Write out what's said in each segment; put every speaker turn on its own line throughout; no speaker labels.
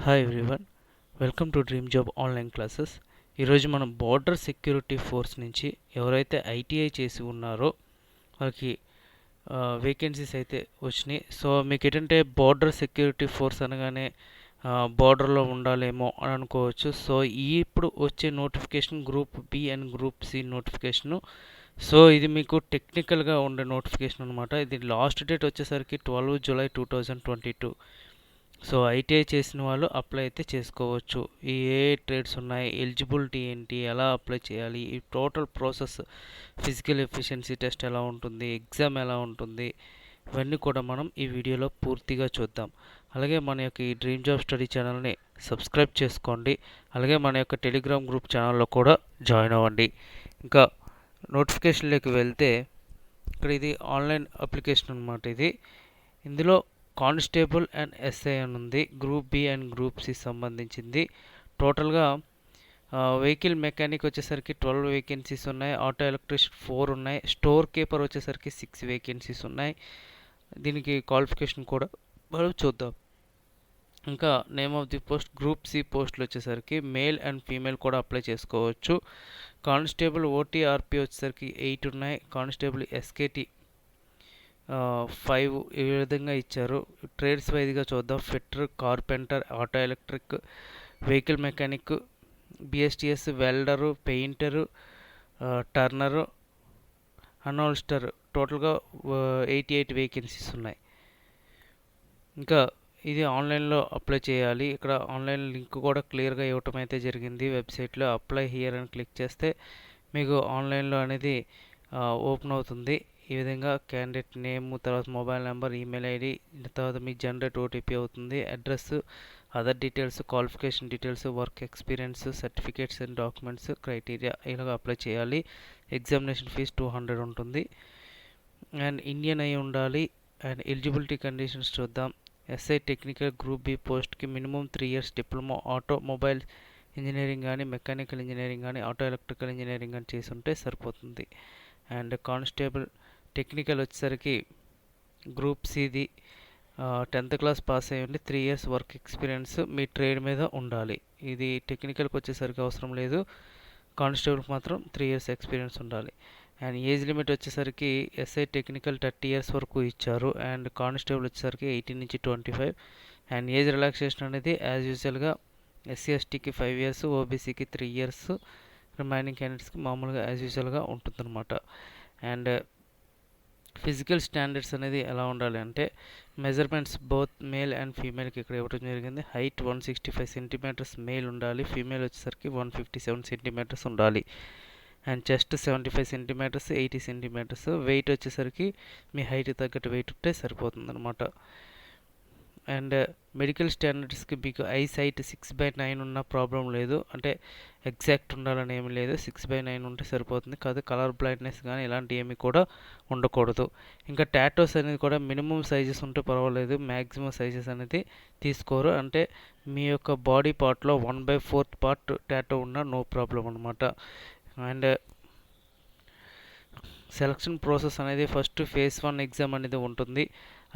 Hi everyone, welcome to dream job online classes. ఈరోజు మనం border security force నుంచి ఎవరైతే ఐటీఐ చేసి ఉన్నారో వాళ్ళకి వేకెన్సీస్ అయితే వచ్చినాయి. సో మీకు ఏంటంటే బార్డర్ సెక్యూరిటీ ఫోర్స్ అనగానే బార్డర్లో ఉండాలేమో అని అనుకోవచ్చు. సో ఇప్పుడు వచ్చే notification group B and group C notification. So ఇది మీకు టెక్నికల్గా ఉండే నోటిఫికేషన్ అనమాట. ఇది లాస్ట్ డేట్ వచ్చేసరికి 12 జూలై 2022. సో ఐటీఐ చేసిన వాళ్ళు అప్లై అయితే చేసుకోవచ్చు. ఈ ఏ ట్రేడ్స్ ఉన్నాయి, ఎలిజిబిలిటీ ఏంటి, ఎలా అప్లై చేయాలి, ఈ total process, physical efficiency test ఎలా ఉంటుంది, ఎగ్జామ్ ఎలా ఉంటుంది, ఇవన్నీ కూడా మనం ఈ వీడియోలో పూర్తిగా చూద్దాం. అలాగే మన యొక్క ఈ డ్రీమ్ జాబ్ స్టడీ ఛానల్ని సబ్స్క్రైబ్ చేసుకోండి. అలాగే మన యొక్క టెలిగ్రామ్ గ్రూప్ ఛానల్లో కూడా జాయిన్ అవ్వండి. ఇంకా నోటిఫికేషన్లోకి వెళ్తే ఇక్కడ ఇది ఆన్లైన్ అప్లికేషన్ అనమాట. ఇందులో కానిస్టేబుల్ అండ్ ఎస్ఐ అని ఉంది. Group B and group C సంబంధించింది. టోటల్గా వెహికల్ మెకానిక్ వచ్చేసరికి 12 వేకెన్సీస్ ఉన్నాయి. ఆటో ఎలక్ట్రీషియన్ 4 ఉన్నాయి. స్టోర్ కీపర్ వచ్చేసరికి 6 వేకెన్సీస్ ఉన్నాయి. దీనికి క్వాలిఫికేషన్ కూడా మనం చూద్దాం. ఇంకా name of the post group C పోస్టులు వచ్చేసరికి మేల్ అండ్ ఫీమేల్ కూడా అప్లై చేసుకోవచ్చు. కానిస్టేబుల్ ఓటీఆర్పీ వచ్చేసరికి 8 ఉన్నాయి. కానిస్టేబుల్ ఎస్కేటి 5 ఈ విధంగా ఇచ్చారు. ట్రేడ్స్ వైజ్గా చూద్దాం. Fitter, carpenter, auto electric, vehicle mechanic, బిఎస్టిఎస్, వెల్డరు, పెయింటరు, టర్నరు, అన్హోల్స్టర్, టోటల్గా 88 వేకెన్సీస్ ఉన్నాయి. ఇంకా ఇది ఆన్లైన్లో అప్లై చేయాలి. ఇక్కడ ఆన్లైన్ లింక్ కూడా క్లియర్గా ఇవ్వటం అయితే జరిగింది. వెబ్సైట్లో అప్లై హియర్ అని క్లిక్ చేస్తే మీకు ఆన్లైన్లో అనేది ఓపెన్ అవుతుంది. ఈ విధంగా క్యాండిడేట్ నేమ్, తర్వాత మొబైల్ నెంబర్, ఈమెయిల్ ఐడి, తర్వాత మీ జనరేట్ ఓటీపీ అవుతుంది. Address, other details, qualification details, work experience, certificates and documents, criteria ఇలాగ అప్లై చేయాలి. ఎగ్జామినేషన్ ఫీజు 200 ఉంటుంది. అండ్ ఇండియన్ అయి ఉండాలి. అండ్ ఎలిజిబిలిటీ కండిషన్స్ చూద్దాం. ఎస్ఐ టెక్నికల్ గ్రూప్ బి పోస్ట్కి minimum 3 years diploma automobile engineering కానీ, మెకానికల్ ఇంజనీరింగ్ కానీ, ఆటో ఎలక్ట్రికల్ ఇంజనీరింగ్ కానీ చేసి ఉంటే సరిపోతుంది. అండ్ కానిస్టేబుల్ టెక్నికల్ వచ్చేసరికి గ్రూప్ సిది 10th క్లాస్ పాస్ అయ్యి ఉండి 3 ఇయర్స్ వర్క్ ఎక్స్పీరియన్స్ మీ ట్రేడ్ మీద ఉండాలి. ఇది టెక్నికల్కి వచ్చేసరికి అవసరం లేదు. కానిస్టేబుల్కి మాత్రం 3 ఇయర్స్ ఎక్స్పీరియన్స్ ఉండాలి. అండ్ ఏజ్ లిమిట్ వచ్చేసరికి ఎస్ఐ టెక్నికల్ 30 ఇయర్స్ వరకు ఇచ్చారు. అండ్ కానిస్టేబుల్ వచ్చేసరికి 18 నుంచి 25. అండ్ ఏజ్ రిలాక్సేషన్ అనేది యాజ్ యూజువల్గా ఎస్సీ ఎస్టీకి 5 ఇయర్స్, ఓబీసీకి 3 ఇయర్స్, రిమైనింగ్ క్యాండిడేట్స్కి మామూలుగా యాజ్ యూజువల్గా ఉంటుందన్నమాట. అండ్ ఫిజికల్ స్టాండర్డ్స్ అనేది ఎలా ఉండాలి అంటే మెజర్మెంట్స్ బోత్ మేల్ అండ్ ఫీమేల్కి ఇక్కడ ఇవ్వడం జరిగింది. హైట్ 165 సెంటీమీటర్స్ మేల్ ఉండాలి. ఫీమేల్ వచ్చేసరికి 157 సెంటీమీటర్స్ ఉండాలి. And chest 75 centimetres, 80 centimetres. Weight వచ్చేసరికి మీ హైట్ తగ్గట్టు వెయిట్ ఉంటే సరిపోతుంది అనమాట. అండ్ మెడికల్ స్టాండర్డ్స్కి మీకు ఐ సైట్ 6/9 ఉన్న ప్రాబ్లం లేదు. అంటే ఎగ్జాక్ట్ ఉండాలని ఏమీ లేదు. 6/9 ఉంటే సరిపోతుంది. కాదు కలర్ బ్లైండ్నెస్ కానీ ఇలాంటి ఏమీ కూడా ఉండకూడదు. ఇంకా టాటోస్ అనేది కూడా మినిమం సైజెస్ ఉంటే పర్వాలేదు. మ్యాక్సిమం సైజెస్ అనేది తీసుకోరు. అంటే మీ యొక్క బాడీ పార్ట్లో 1/4 పార్ట్ టాటో ఉన్నా నో ప్రాబ్లం అనమాట. అండ్ సెలక్షన్ ప్రాసెస్ అనేది ఫస్ట్ ఫేజ్ 1 ఎగ్జామ్ అనేది ఉంటుంది.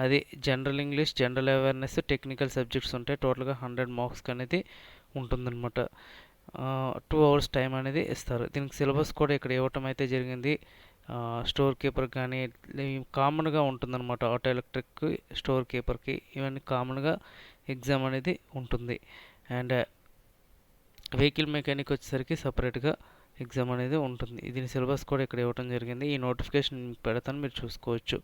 అది general English, general awareness, technical subjects ఉంటాయి. టోటల్గా 100 మార్క్స్కి అనేది ఉంటుందన్నమాట. 2 అవర్స్ టైం అనేది ఇస్తారు. దీనికి సిలబస్ కూడా ఇక్కడ ఇవ్వటం అయితే జరిగింది. స్టోర్ కీపర్ కానీ కామన్గా ఉంటుందన్నమాట. ఆటో ఎలక్ట్రిక్, స్టోర్ కీపర్కి ఇవన్నీ కామన్గా ఎగ్జామ్ అనేది ఉంటుంది. అండ్ వెహికల్ మెకానిక్ వచ్చేసరికి సపరేట్గా ఎగ్జామ్ అనేది ఉంటుంది. దీని సిలబస్ కూడా ఇక్కడ ఇవ్వడం జరిగింది. ఈ నోటిఫికేషన్ పెడతాను, మీరు చూసుకోవచ్చు.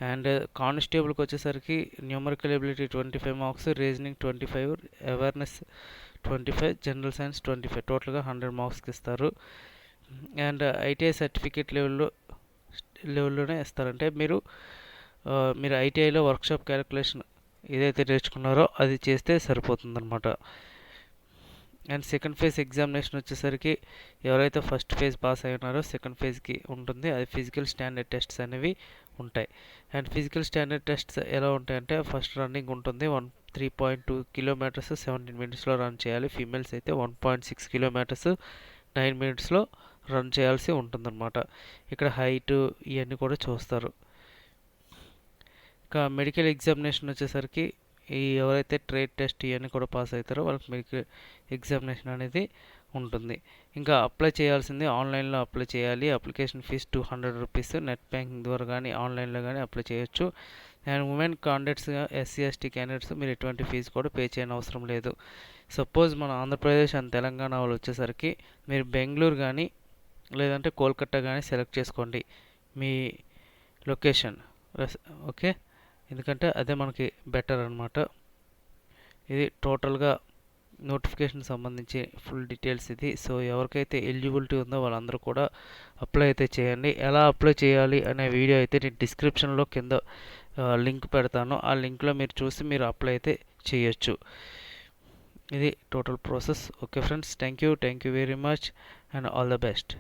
అండ్ కానిస్టేబుల్కి వచ్చేసరికి numerical ability 25 marks, reasoning 25, awareness 25, general science 25, టోటల్గా 100 మార్క్స్కి ఇస్తారు. అండ్ ఐటీఐ సర్టిఫికేట్ లెవెల్లోనే ఇస్తారంటే మీరు ఐటీఐలో వర్క్షాప్ క్యాలిక్యులేషన్ ఏదైతే నేర్చుకున్నారో అది చేస్తే సరిపోతుందన్నమాట. అండ్ సెకండ్ ఫేజ్ ఎగ్జామినేషన్ వచ్చేసరికి ఎవరైతే ఫస్ట్ ఫేజ్ పాస్ అయి ఉన్నారో సెకండ్ ఫేజ్కి ఉంటుంది. అది ఫిజికల్ స్టాండర్డ్ టెస్ట్స్ అనేవి ఉంటాయి. అండ్ ఫిజికల్ స్టాండర్డ్ టెస్ట్స్ ఎలా ఉంటాయంటే ఫస్ట్ రన్నింగ్ ఉంటుంది. 3.2 కిలోమీటర్స్ 17 మినిట్స్లో రన్ చేయాలి. ఫీమేల్స్ అయితే 1.6 కిలోమీటర్స్ 9 మినిట్స్లో రన్ చేయాల్సి ఉంటుందన్నమాట. ఇక్కడ హైట్ ఇవన్నీ కూడా చూస్తారు. ఇంకా మెడికల్ ఎగ్జామినేషన్ వచ్చేసరికి ఎవరైతే ట్రేడ్ టెస్ట్ ఇవన్నీ కూడా పాస్ అవుతారో వాళ్ళకి మీకు ఎగ్జామినేషన్ అనేది ఉంటుంది. ఇంకా అప్లై చేయాల్సింది ఆన్లైన్లో అప్లై చేయాలి. Application fee 200 rupees. Net banking ద్వారా కానీ ఆన్లైన్లో కానీ అప్లై చేయొచ్చు. And women candidates SC ST candidates మీరు ఎటువంటి ఫీజు కూడా పే చేయని అవసరం లేదు. సపోజ్ మన ఆంధ్రప్రదేశ్ అండ్ తెలంగాణ వాళ్ళు వచ్చేసరికి మీరు బెంగళూరు కానీ లేదంటే కోల్కతా కానీ సెలెక్ట్ చేసుకోండి మీ లొకేషన్. ఓకే, ఎందుకంటే అదే మనకి బెటర్ అనమాట. ఇది టోటల్గా నోటిఫికేషన్ సంబంధించి ఫుల్ డీటెయిల్స్ ఇది. సో ఎవరికైతే ఎలిజిబిలిటీ ఉందో వాళ్ళందరూ కూడా అప్లై అయితే చేయండి. ఎలా అప్లై చేయాలి అనే వీడియో అయితే నేను డిస్క్రిప్షన్లో కింద లింక్ పెడతాను. ఆ లింక్లో మీరు చూసి మీరు అప్లై అయితే చేయొచ్చు. ఇది total process. Okay friends, thank you very much and all the best.